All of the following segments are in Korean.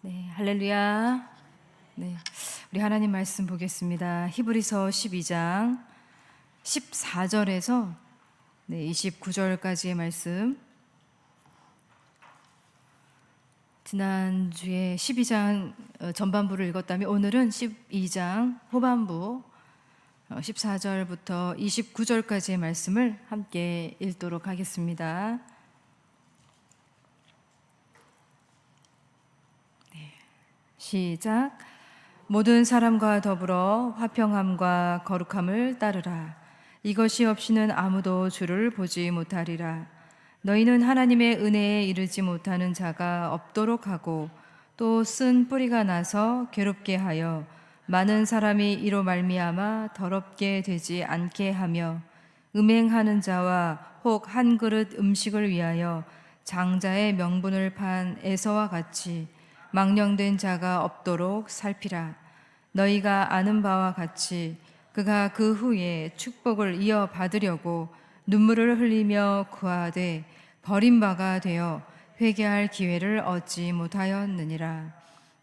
네, 할렐루야. 네, 우리 하나님 말씀 보겠습니다. 히브리서 12장 14절에서 29절까지의 말씀. 지난주에 12장 전반부를 읽었다면 오늘은 12장 후반부 14절부터 29절까지의 말씀을 함께 읽도록 하겠습니다. 시작. 모든 사람과 더불어 화평함과 거룩함을 따르라. 이것이 없이는 아무도 주를 보지 못하리라. 너희는 하나님의 은혜에 이르지 못하는 자가 없도록 하고 또 쓴 뿌리가 나서 괴롭게 하여 많은 사람이 이로 말미암아 더럽게 되지 않게 하며 음행하는 자와 혹 한 그릇 음식을 위하여 장자의 명분을 판 에서와 같이 망령된 자가 없도록 살피라. 너희가 아는 바와 같이 그가 그 후에 축복을 이어받으려고 눈물을 흘리며 구하되 버림바가 되어 회개할 기회를 얻지 못하였느니라.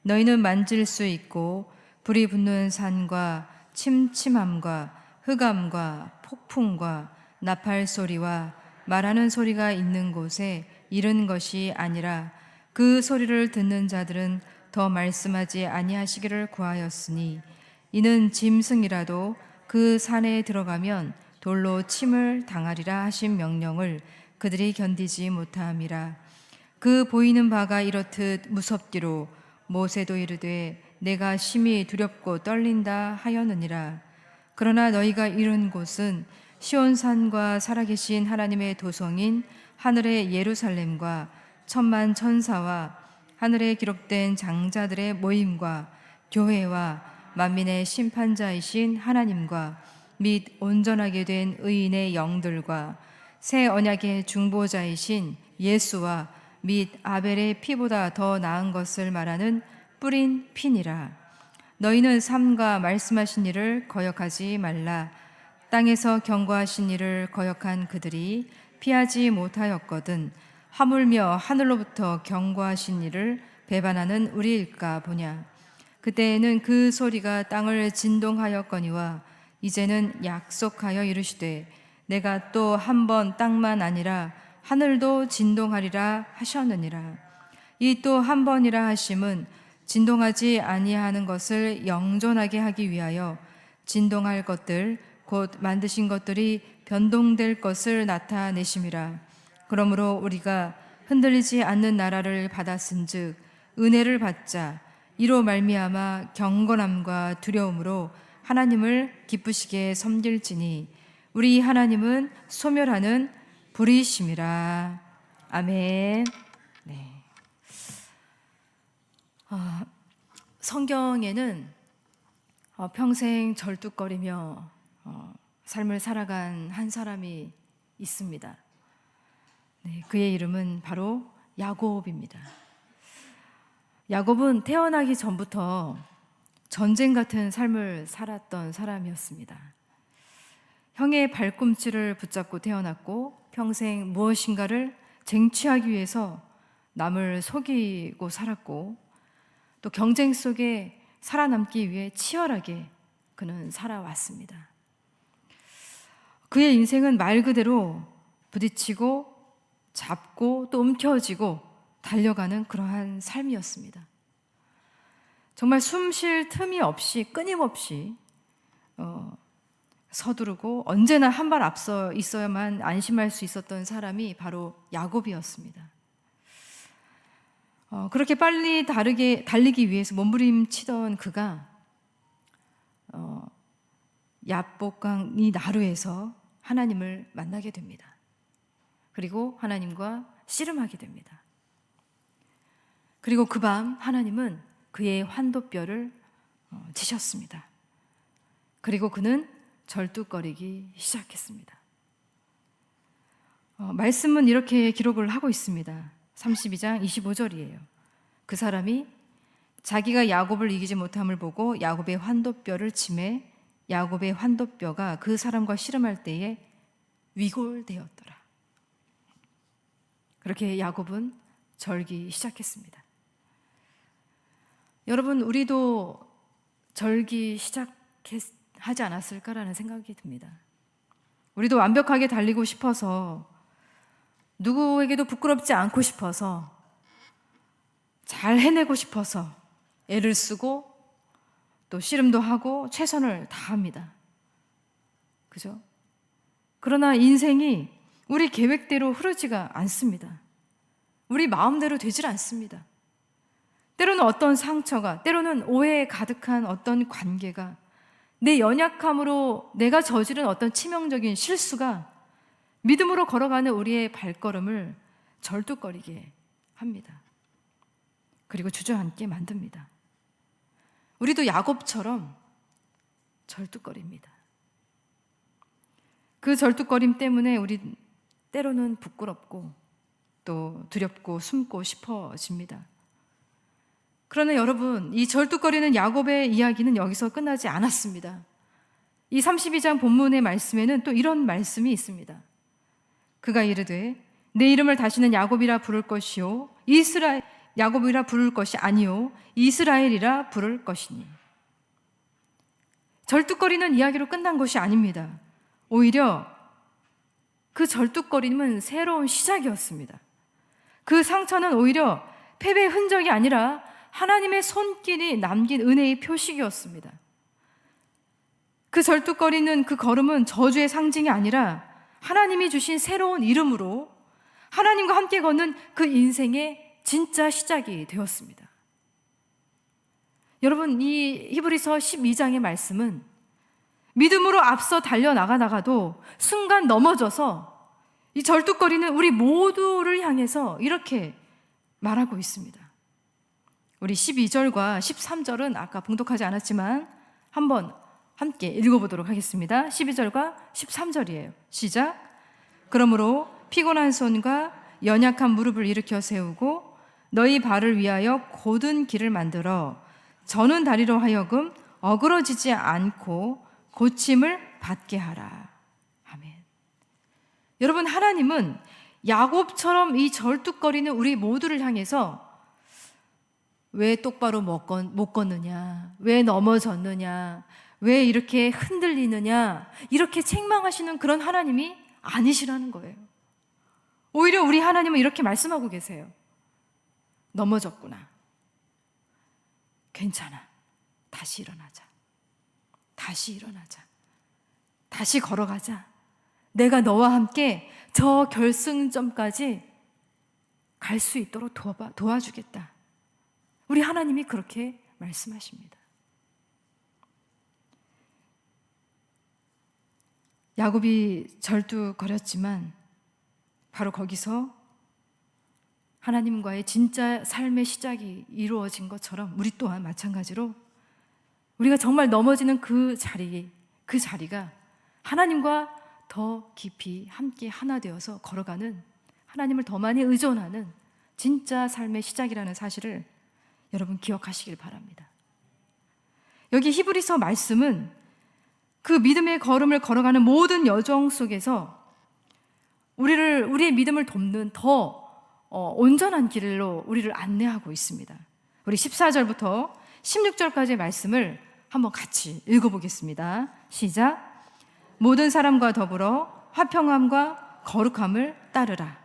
너희는 만질 수 있고 불이 붙는 산과 침침함과 흑암과 폭풍과 나팔 소리와 말하는 소리가 있는 곳에 이른 것이 아니라 그 소리를 듣는 자들은 더 말씀하지 아니하시기를 구하였으니 이는 짐승이라도 그 산에 들어가면 돌로 침을 당하리라 하신 명령을 그들이 견디지 못함이라. 그 보이는 바가 이렇듯 무섭기로 모세도 이르되 내가 심히 두렵고 떨린다 하였느니라. 그러나 너희가 이른 곳은 시온산과 살아계신 하나님의 도성인 하늘의 예루살렘과 천만 천사와 하늘에 기록된 장자들의 모임과 교회와 만민의 심판자이신 하나님과 및 온전하게 된 의인의 영들과 새 언약의 중보자이신 예수와 및 아벨의 피보다 더 나은 것을 말하는 뿌린 피니라. 너희는 삼가 말씀하신 일을 거역하지 말라. 땅에서 경고하신 일을 거역한 그들이 피하지 못하였거든 하물며 하늘로부터 경고하신 일을 배반하는 우리일까 보냐. 그때에는 그 소리가 땅을 진동하였거니와 이제는 약속하여 이르시되 내가 또 한 번 땅만 아니라 하늘도 진동하리라 하셨느니라. 이 또 한 번이라 하심은 진동하지 아니하는 것을 영존하게 하기 위하여 진동할 것들 곧 만드신 것들이 변동될 것을 나타내심이라. 그러므로 우리가 흔들리지 않는 나라를 받았은즉 은혜를 받자 이로 말미암아 경건함과 두려움으로 하나님을 기쁘시게 섬길지니 우리 하나님은 소멸하는 불이심이라. 아멘. 네. 성경에는 평생 절뚝거리며 삶을 살아간 한 사람이 있습니다. 네, 그의 이름은 바로 야곱입니다. 야곱은 태어나기 전부터 전쟁 같은 삶을 살았던 사람이었습니다. 형의 발꿈치를 붙잡고 태어났고 평생 무엇인가를 쟁취하기 위해서 남을 속이고 살았고 또 경쟁 속에 살아남기 위해 치열하게 그는 살아왔습니다. 그의 인생은 말 그대로 부딪히고 잡고 또 움켜쥐고 달려가는 그러한 삶이었습니다. 정말 숨 쉴 틈이 없이 끊임없이 서두르고 언제나 한 발 앞서 있어야만 안심할 수 있었던 사람이 바로 야곱이었습니다. 그렇게 빨리 달리기 위해서 몸부림치던 그가 야복강 이 나루에서 하나님을 만나게 됩니다. 그리고 하나님과 씨름하게 됩니다. 그리고 그 밤 하나님은 그의 환도뼈를 치셨습니다. 그리고 그는 절뚝거리기 시작했습니다. 말씀은 이렇게 기록을 하고 있습니다. 32장 25절이에요. 그 사람이 자기가 야곱을 이기지 못함을 보고 야곱의 환도뼈를 치매 야곱의 환도뼈가 그 사람과 씨름할 때에 위골되었더라. 그렇게 야곱은 절기 시작했습니다. 여러분, 우리도 절기 시작하지 않았을까라는 생각이 듭니다. 우리도 완벽하게 달리고 싶어서, 누구에게도 부끄럽지 않고 싶어서, 잘 해내고 싶어서 애를 쓰고 또 씨름도 하고 최선을 다합니다. 그죠? 그러나 인생이 우리 계획대로 흐르지가 않습니다. 우리 마음대로 되질 않습니다. 때로는 어떤 상처가, 때로는 오해에 가득한 어떤 관계가, 내 연약함으로 내가 저지른 어떤 치명적인 실수가 믿음으로 걸어가는 우리의 발걸음을 절뚝거리게 합니다. 그리고 주저앉게 만듭니다. 우리도 야곱처럼 절뚝거립니다. 그 절뚝거림 때문에 우리 때로는 부끄럽고 또 두렵고 숨고 싶어집니다. 그러나 여러분, 이 절뚝거리는 야곱의 이야기는 여기서 끝나지 않았습니다. 이 32장 본문의 말씀에는 또 이런 말씀이 있습니다. 그가 이르되 내 이름을 다시는 야곱이라 부를 것이요 야곱이라 부를 것이 아니요 이스라엘이라 부를 것이니. 절뚝거리는 이야기로 끝난 것이 아닙니다. 오히려 그 절뚝거림은 새로운 시작이었습니다. 그 상처는 오히려 패배의 흔적이 아니라 하나님의 손길이 남긴 은혜의 표식이었습니다. 그 절뚝거리는 그 걸음은 저주의 상징이 아니라 하나님이 주신 새로운 이름으로 하나님과 함께 걷는 그 인생의 진짜 시작이 되었습니다. 여러분, 이 히브리서 12장의 말씀은 믿음으로 앞서 달려나가다가도 순간 넘어져서 이 절뚝거리는 우리 모두를 향해서 이렇게 말하고 있습니다. 우리 12절과 13절은 아까 봉독하지 않았지만 한번 함께 읽어보도록 하겠습니다. 12절과 13절이에요. 시작. 그러므로 피곤한 손과 연약한 무릎을 일으켜 세우고 너희 발을 위하여 곧은 길을 만들어 저는 다리로 하여금 어그러지지 않고 고침을 받게 하라. 아멘. 여러분, 하나님은 야곱처럼 이 절뚝거리는 우리 모두를 향해서 왜 똑바로 못 걷느냐, 왜 넘어졌느냐, 왜 이렇게 흔들리느냐, 이렇게 책망하시는 그런 하나님이 아니시라는 거예요. 오히려 우리 하나님은 이렇게 말씀하고 계세요. 넘어졌구나. 괜찮아. 다시 일어나자. 다시 일어나자. 다시 걸어가자. 내가 너와 함께 저 결승점까지 갈 수 있도록 도와주겠다. 우리 하나님이 그렇게 말씀하십니다. 야곱이 절뚝거렸지만 바로 거기서 하나님과의 진짜 삶의 시작이 이루어진 것처럼 우리 또한 마찬가지로 우리가 정말 넘어지는 그 자리가 하나님과 더 깊이 함께 하나 되어서 걸어가는, 하나님을 더 많이 의존하는 진짜 삶의 시작이라는 사실을 여러분 기억하시길 바랍니다. 여기 히브리서 말씀은 그 믿음의 걸음을 걸어가는 모든 여정 속에서 우리의 믿음을 돕는 더 온전한 길로 우리를 안내하고 있습니다. 우리 14절부터 16절까지의 말씀을 한번 같이 읽어보겠습니다. 시작. 모든 사람과 더불어 화평함과 거룩함을 따르라.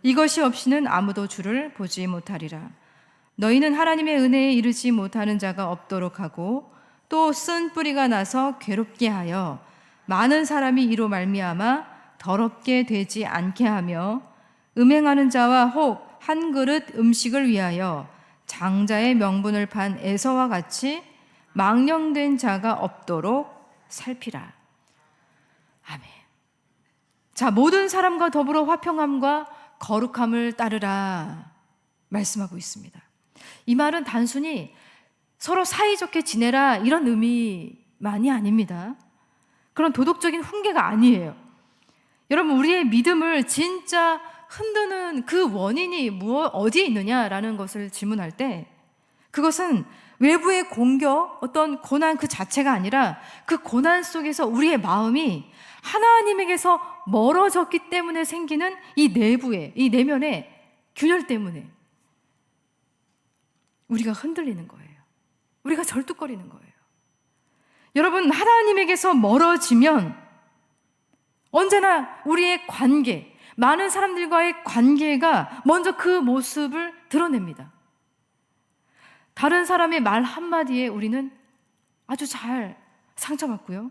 이것이 없이는 아무도 주를 보지 못하리라. 너희는 하나님의 은혜에 이르지 못하는 자가 없도록 하고 또 쓴 뿌리가 나서 괴롭게 하여 많은 사람이 이로 말미암아 더럽게 되지 않게 하며 음행하는 자와 혹 한 그릇 음식을 위하여 장자의 명분을 판 에서와 같이 망령된 자가 없도록 살피라. 아멘. 자, 모든 사람과 더불어 화평함과 거룩함을 따르라 말씀하고 있습니다. 이 말은 단순히 서로 사이좋게 지내라 이런 의미만이 아닙니다. 그런 도덕적인 훈계가 아니에요. 여러분, 우리의 믿음을 진짜 흔드는 그 원인이 어디에 있느냐라는 것을 질문할 때 그것은 외부의 공격, 어떤 고난 그 자체가 아니라 그 고난 속에서 우리의 마음이 하나님에게서 멀어졌기 때문에 생기는 이 내면의 균열 때문에 우리가 흔들리는 거예요. 우리가 절뚝거리는 거예요. 여러분, 하나님에게서 멀어지면 언제나 우리의 관계, 많은 사람들과의 관계가 먼저 그 모습을 드러냅니다. 다른 사람의 말 한마디에 우리는 아주 잘 상처받고요.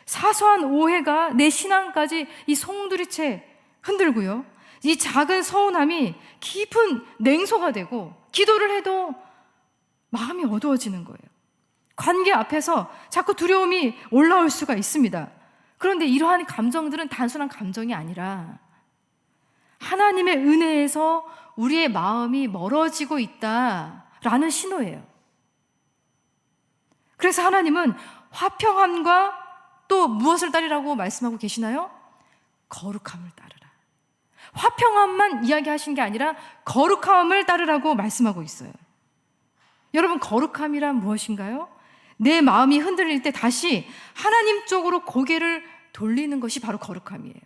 사소한 오해가 내 신앙까지 이 송두리째 흔들고요. 이 작은 서운함이 깊은 냉소가 되고 기도를 해도 마음이 어두워지는 거예요. 관계 앞에서 자꾸 두려움이 올라올 수가 있습니다. 그런데 이러한 감정들은 단순한 감정이 아니라 하나님의 은혜에서 우리의 마음이 멀어지고 있다라는 신호예요. 그래서 하나님은 화평함과 또 무엇을 따르라고 말씀하고 계시나요? 거룩함을 따르라. 화평함만 이야기하신 게 아니라 거룩함을 따르라고 말씀하고 있어요. 여러분, 거룩함이란 무엇인가요? 내 마음이 흔들릴 때 다시 하나님 쪽으로 고개를 돌리는 것이 바로 거룩함이에요.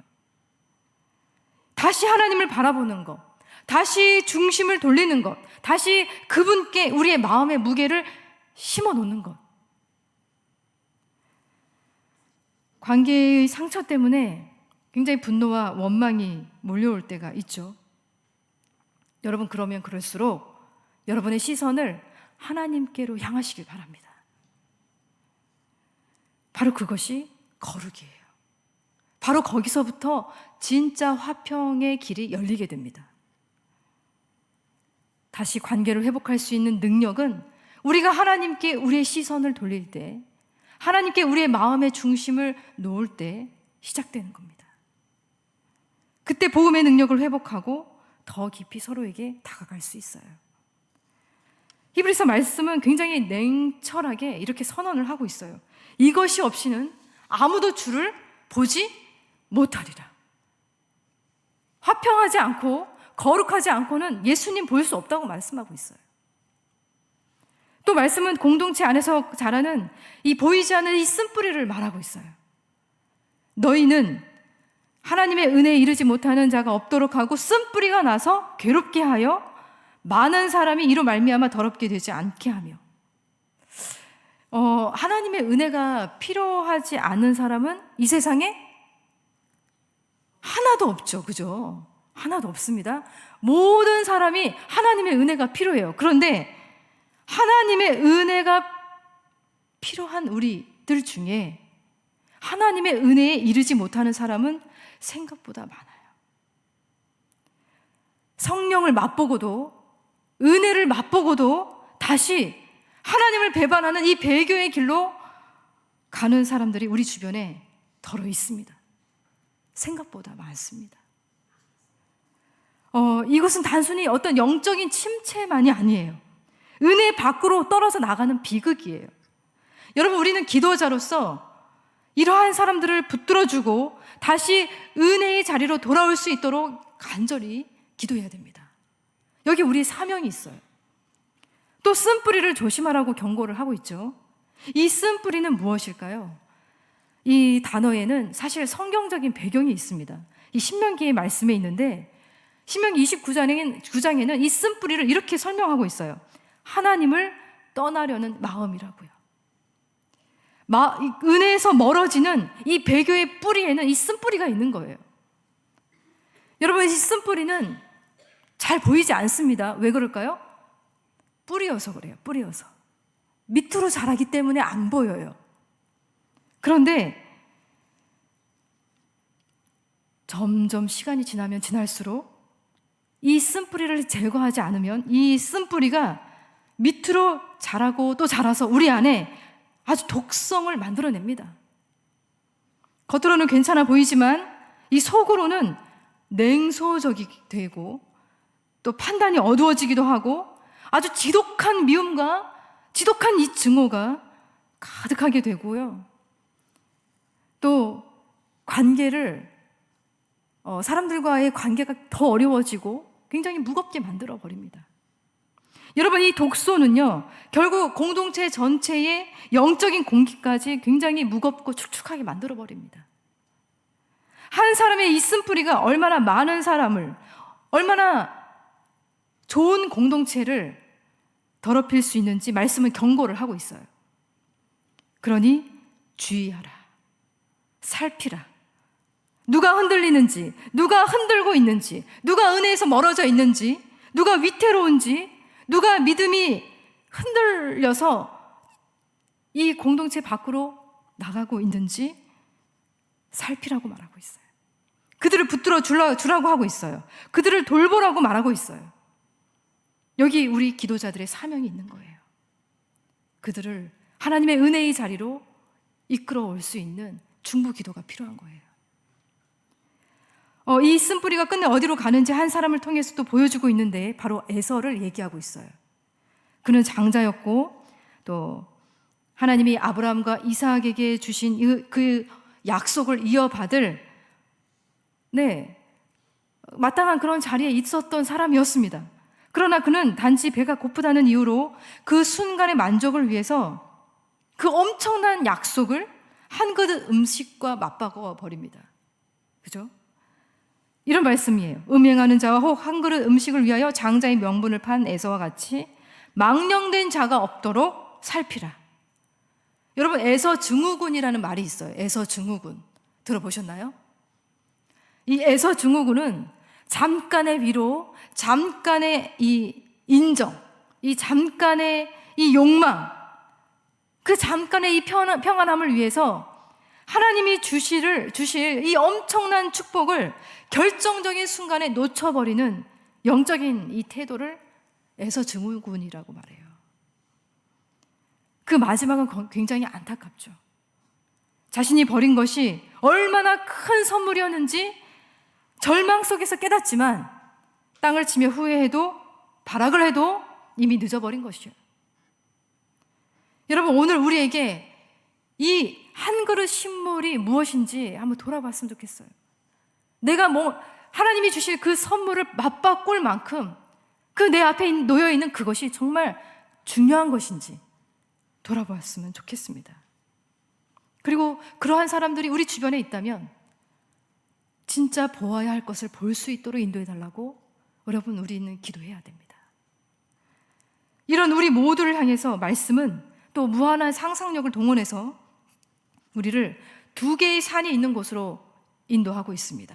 다시 하나님을 바라보는 것, 다시 중심을 돌리는 것, 다시 그분께 우리의 마음의 무게를 심어 놓는 것. 관계의 상처 때문에 굉장히 분노와 원망이 몰려올 때가 있죠. 여러분, 그러면 그럴수록 여러분의 시선을 하나님께로 향하시길 바랍니다. 바로 그것이 거룩이에요. 바로 거기서부터 진짜 화평의 길이 열리게 됩니다. 다시 관계를 회복할 수 있는 능력은 우리가 하나님께 우리의 시선을 돌릴 때, 하나님께 우리의 마음의 중심을 놓을 때 시작되는 겁니다. 그때 복음의 능력을 회복하고 더 깊이 서로에게 다가갈 수 있어요. 히브리서 말씀은 굉장히 냉철하게 이렇게 선언을 하고 있어요. 이것이 없이는 아무도 주를 보지 못하리라. 화평하지 않고 거룩하지 않고는 예수님 볼 수 없다고 말씀하고 있어요. 또 말씀은 공동체 안에서 자라는 이 보이지 않는 이 쓴뿌리를 말하고 있어요. 너희는 하나님의 은혜에 이르지 못하는 자가 없도록 하고 쓴뿌리가 나서 괴롭게 하여 많은 사람이 이로 말미암아 더럽게 되지 않게 하며. 하나님의 은혜가 필요하지 않은 사람은 이 세상에 하나도 없죠. 그죠? 하나도 없습니다. 모든 사람이 하나님의 은혜가 필요해요. 그런데 하나님의 은혜가 필요한 우리들 중에 하나님의 은혜에 이르지 못하는 사람은 생각보다 많아요. 성령을 맛보고도, 은혜를 맛보고도 다시 하나님을 배반하는 이 배교의 길로 가는 사람들이 우리 주변에 덜어 있습니다. 생각보다 많습니다. 이것은 단순히 어떤 영적인 침체만이 아니에요. 은혜 밖으로 떨어져 나가는 비극이에요. 여러분, 우리는 기도자로서 이러한 사람들을 붙들어주고 다시 은혜의 자리로 돌아올 수 있도록 간절히 기도해야 됩니다. 여기 우리의 사명이 있어요. 또 쓴뿌리를 조심하라고 경고를 하고 있죠. 이 쓴뿌리는 무엇일까요? 이 단어에는 사실 성경적인 배경이 있습니다. 이 신명기의 말씀에 있는데 신명기 29장에는 이 쓴뿌리를 이렇게 설명하고 있어요. 하나님을 떠나려는 마음이라고요. 은혜에서 멀어지는 이 배교의 뿌리에는 이 쓴뿌리가 있는 거예요. 여러분, 이 쓴뿌리는 잘 보이지 않습니다. 왜 그럴까요? 뿌리여서 그래요. 뿌리여서. 밑으로 자라기 때문에 안 보여요. 그런데 점점 시간이 지나면 지날수록 이 쓴뿌리를 제거하지 않으면 이 쓴뿌리가 밑으로 자라고 또 자라서 우리 안에 아주 독성을 만들어냅니다. 겉으로는 괜찮아 보이지만 이 속으로는 냉소적이 되고 또 판단이 어두워지기도 하고 아주 지독한 미움과 지독한 이 증오가 가득하게 되고요. 또 사람들과의 관계가 더 어려워지고 굉장히 무겁게 만들어 버립니다. 여러분, 이 독소는요, 결국 공동체 전체의 영적인 공기까지 굉장히 무겁고 축축하게 만들어 버립니다. 한 사람의 이 쓴뿌리가 얼마나 많은 사람을, 얼마나 좋은 공동체를 더럽힐 수 있는지 말씀은 경고를 하고 있어요. 그러니 주의하라. 살피라. 누가 흔들리는지, 누가 흔들고 있는지, 누가 은혜에서 멀어져 있는지, 누가 위태로운지, 누가 믿음이 흔들려서 이 공동체 밖으로 나가고 있는지 살피라고 말하고 있어요. 그들을 붙들어 주라고 하고 있어요. 그들을 돌보라고 말하고 있어요. 여기 우리 기도자들의 사명이 있는 거예요. 그들을 하나님의 은혜의 자리로 이끌어 올 수 있는 중보 기도가 필요한 거예요. 이 쓴뿌리가 끝내 어디로 가는지 한 사람을 통해서도 보여주고 있는데 바로 에서를 얘기하고 있어요. 그는 장자였고 또 하나님이 아브라함과 이삭에게 주신 그 약속을 이어받을 마땅한 그런 자리에 있었던 사람이었습니다. 그러나 그는 단지 배가 고프다는 이유로 그 순간의 만족을 위해서 그 엄청난 약속을 한 그릇 음식과 맞바꿔 버립니다. 그죠? 이런 말씀이에요. 음행하는 자와 혹 한 그릇 음식을 위하여 장자의 명분을 판 에서와 같이 망령된 자가 없도록 살피라. 여러분, 에서 증후군이라는 말이 있어요. 에서 증후군 들어보셨나요? 이 에서 증후군은 잠깐의 위로, 잠깐의 이 인정, 이 잠깐의 이 욕망, 그 잠깐의 이 평안함을 위해서 하나님이 주실 이 엄청난 축복을 결정적인 순간에 놓쳐버리는 영적인 이 태도를 에서 증후군이라고 말해요. 그 마지막은 굉장히 안타깝죠. 자신이 버린 것이 얼마나 큰 선물이었는지 절망 속에서 깨닫지만 땅을 치며 후회해도 발악을 해도 이미 늦어버린 것이요. 여러분, 오늘 우리에게 이 한 그릇 식물이 무엇인지 한번 돌아봤으면 좋겠어요. 내가 하나님이 주실 그 선물을 맛바꿀 만큼 그 내 앞에 놓여있는 그것이 정말 중요한 것인지 돌아보았으면 좋겠습니다. 그리고 그러한 사람들이 우리 주변에 있다면 진짜 보아야 할 것을 볼 수 있도록 인도해달라고 여러분, 우리는 기도해야 됩니다. 이런 우리 모두를 향해서 말씀은 또 무한한 상상력을 동원해서 우리를 두 개의 산이 있는 곳으로 인도하고 있습니다.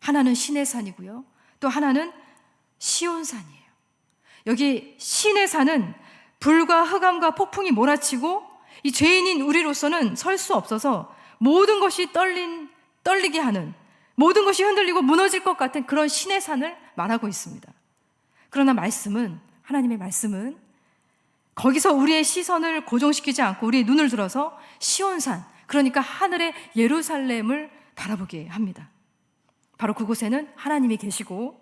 하나는 신의 산이고요, 또 하나는 시온산이에요. 여기 신의 산은 불과 흑암과 폭풍이 몰아치고 이 죄인인 우리로서는 설 수 없어서 모든 것이 떨리게 하는, 모든 것이 흔들리고 무너질 것 같은 그런 신의 산을 말하고 있습니다. 그러나 하나님의 말씀은 거기서 우리의 시선을 고정시키지 않고 우리의 눈을 들어서 시온산, 그러니까 하늘의 예루살렘을 바라보게 합니다. 바로 그곳에는 하나님이 계시고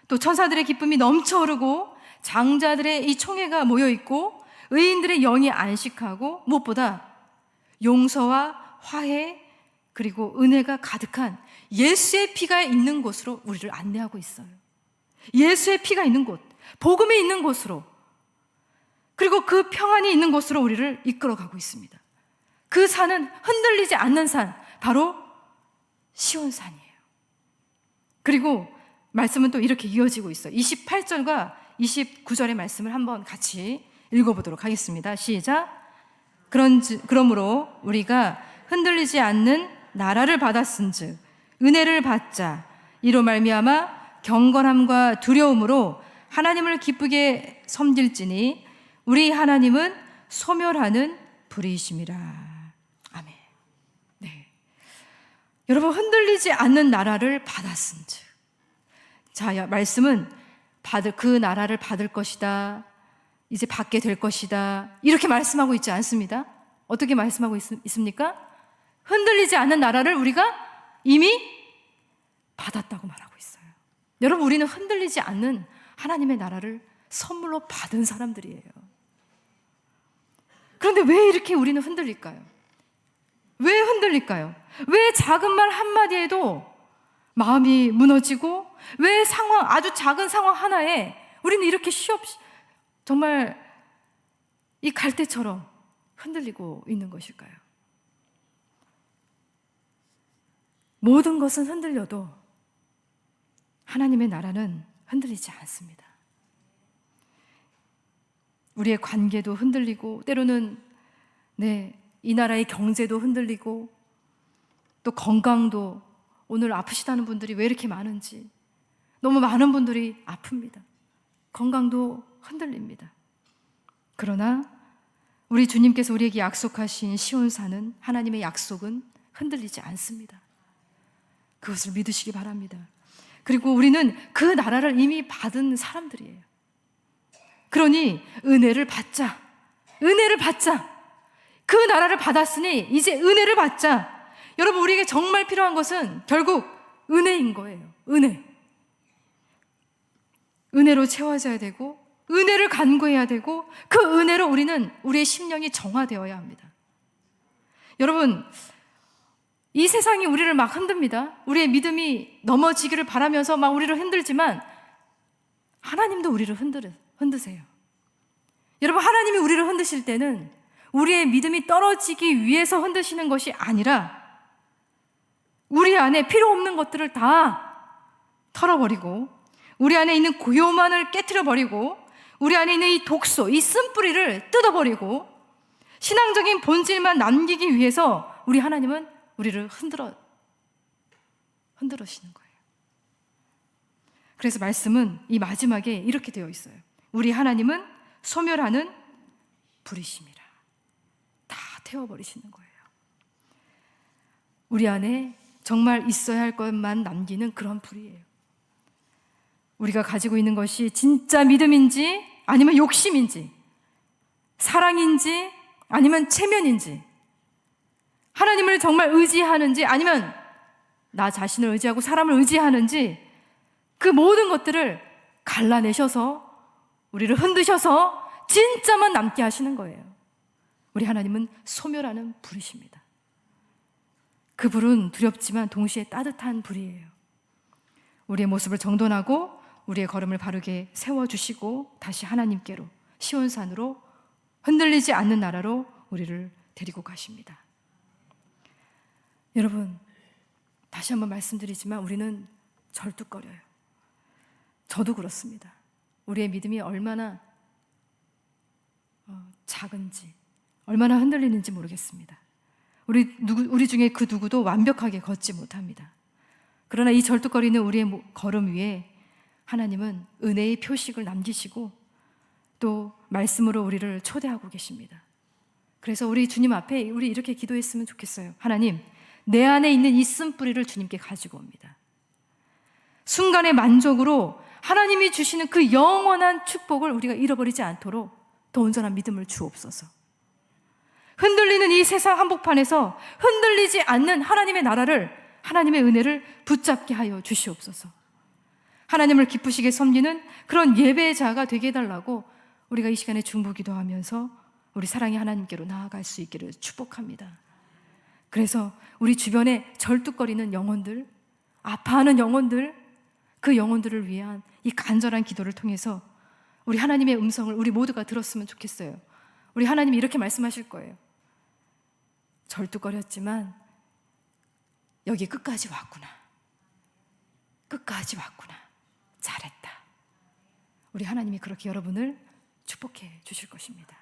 또 천사들의 기쁨이 넘쳐흐르고 장자들의 이 총회가 모여있고 의인들의 영이 안식하고 무엇보다 용서와 화해 그리고 은혜가 가득한 예수의 피가 있는 곳으로 우리를 안내하고 있어요. 예수의 피가 있는 곳, 복음이 있는 곳으로, 그리고 그 평안이 있는 곳으로 우리를 이끌어가고 있습니다. 그 산은 흔들리지 않는 산, 바로 시온산이에요. 그리고 말씀은 또 이렇게 이어지고 있어요. 28절과 29절의 말씀을 한번 같이 읽어보도록 하겠습니다. 시작. 그러므로 우리가 흔들리지 않는 나라를 받았은즉 은혜를 받자. 이로 말미암아 경건함과 두려움으로 하나님을 기쁘게 섬길지니 우리 하나님은 소멸하는 불이심이라. 아멘. 네. 여러분, 흔들리지 않는 나라를 받았은즉. 자, 말씀은 그 나라를 받을 것이다, 이제 받게 될 것이다, 이렇게 말씀하고 있지 않습니다. 어떻게 말씀하고 있습니까? 흔들리지 않는 나라를 우리가 이미 받았다고 말하고 있어요. 여러분, 우리는 흔들리지 않는 하나님의 나라를 선물로 받은 사람들이에요. 그런데 왜 이렇게 우리는 흔들릴까요? 왜 흔들릴까요? 왜 작은 말 한마디에도 마음이 무너지고, 왜 아주 작은 상황 하나에 우리는 이렇게 정말 이 갈대처럼 흔들리고 있는 것일까요? 모든 것은 흔들려도 하나님의 나라는 흔들리지 않습니다. 우리의 관계도 흔들리고, 때로는 이 나라의 경제도 흔들리고, 또 건강도, 오늘 아프시다는 분들이 왜 이렇게 많은지, 너무 많은 분들이 아픕니다. 건강도 흔들립니다. 그러나 우리 주님께서 우리에게 약속하신 시온산은, 하나님의 약속은 흔들리지 않습니다. 그것을 믿으시기 바랍니다. 그리고 우리는 그 나라를 이미 받은 사람들이에요. 그러니 은혜를 받자. 그 나라를 받았으니 이제 은혜를 받자. 여러분, 우리에게 정말 필요한 것은 결국 은혜인 거예요. 은혜로 채워져야 되고, 은혜를 간구해야 되고, 그 은혜로 우리는 우리의 심령이 정화되어야 합니다. 여러분, 이 세상이 우리를 막 흔듭니다. 우리의 믿음이 넘어지기를 바라면서 막 우리를 흔들지만 하나님도 우리를 흔드세요. 여러분, 하나님이 우리를 흔드실 때는 우리의 믿음이 떨어지기 위해서 흔드시는 것이 아니라 우리 안에 필요 없는 것들을 다 털어버리고, 우리 안에 있는 고요만을 깨트려버리고, 우리 안에 있는 이 독소, 이 쓴뿌리를 뜯어버리고 신앙적인 본질만 남기기 위해서 우리 하나님은 우리를 흔들으시는 거예요. 그래서 말씀은 이 마지막에 이렇게 되어 있어요. 우리 하나님은 소멸하는 불이심이라. 다 태워버리시는 거예요. 우리 안에 정말 있어야 할 것만 남기는 그런 불이에요. 우리가 가지고 있는 것이 진짜 믿음인지, 아니면 욕심인지, 사랑인지, 아니면 체면인지, 하나님을 정말 의지하는지, 아니면 나 자신을 의지하고 사람을 의지하는지, 그 모든 것들을 갈라내셔서 우리를 흔드셔서 진짜만 남게 하시는 거예요. 우리 하나님은 소멸하는 불이십니다. 그 불은 두렵지만 동시에 따뜻한 불이에요. 우리의 모습을 정돈하고 우리의 걸음을 바르게 세워주시고 다시 하나님께로, 시온산으로, 흔들리지 않는 나라로 우리를 데리고 가십니다. 여러분, 다시 한번 말씀드리지만 우리는 절뚝거려요. 저도 그렇습니다. 우리의 믿음이 얼마나 작은지, 얼마나 흔들리는지 모르겠습니다. 우리 중에 그 누구도 완벽하게 걷지 못합니다. 그러나 이 절뚝거리는 우리의 걸음 위에 하나님은 은혜의 표식을 남기시고 또 말씀으로 우리를 초대하고 계십니다. 그래서 우리 주님 앞에 우리 이렇게 기도했으면 좋겠어요. 하나님, 내 안에 있는 이 쓴뿌리를 주님께 가지고 옵니다. 순간의 만족으로 하나님이 주시는 그 영원한 축복을 우리가 잃어버리지 않도록 더 온전한 믿음을 주옵소서. 흔들리는 이 세상 한복판에서 흔들리지 않는 하나님의 나라를, 하나님의 은혜를 붙잡게 하여 주시옵소서. 하나님을 기쁘시게 섬기는 그런 예배자가 되게 해달라고 우리가 이 시간에 중보기도하면서 우리 사랑의 하나님께로 나아갈 수 있기를 축복합니다. 그래서 우리 주변에 절뚝거리는 영혼들, 아파하는 영혼들, 그 영혼들을 위한 이 간절한 기도를 통해서 우리 하나님의 음성을 우리 모두가 들었으면 좋겠어요. 우리 하나님이 이렇게 말씀하실 거예요. 절뚝거렸지만 여기 끝까지 왔구나. 끝까지 왔구나. 잘했다. 우리 하나님이 그렇게 여러분을 축복해 주실 것입니다.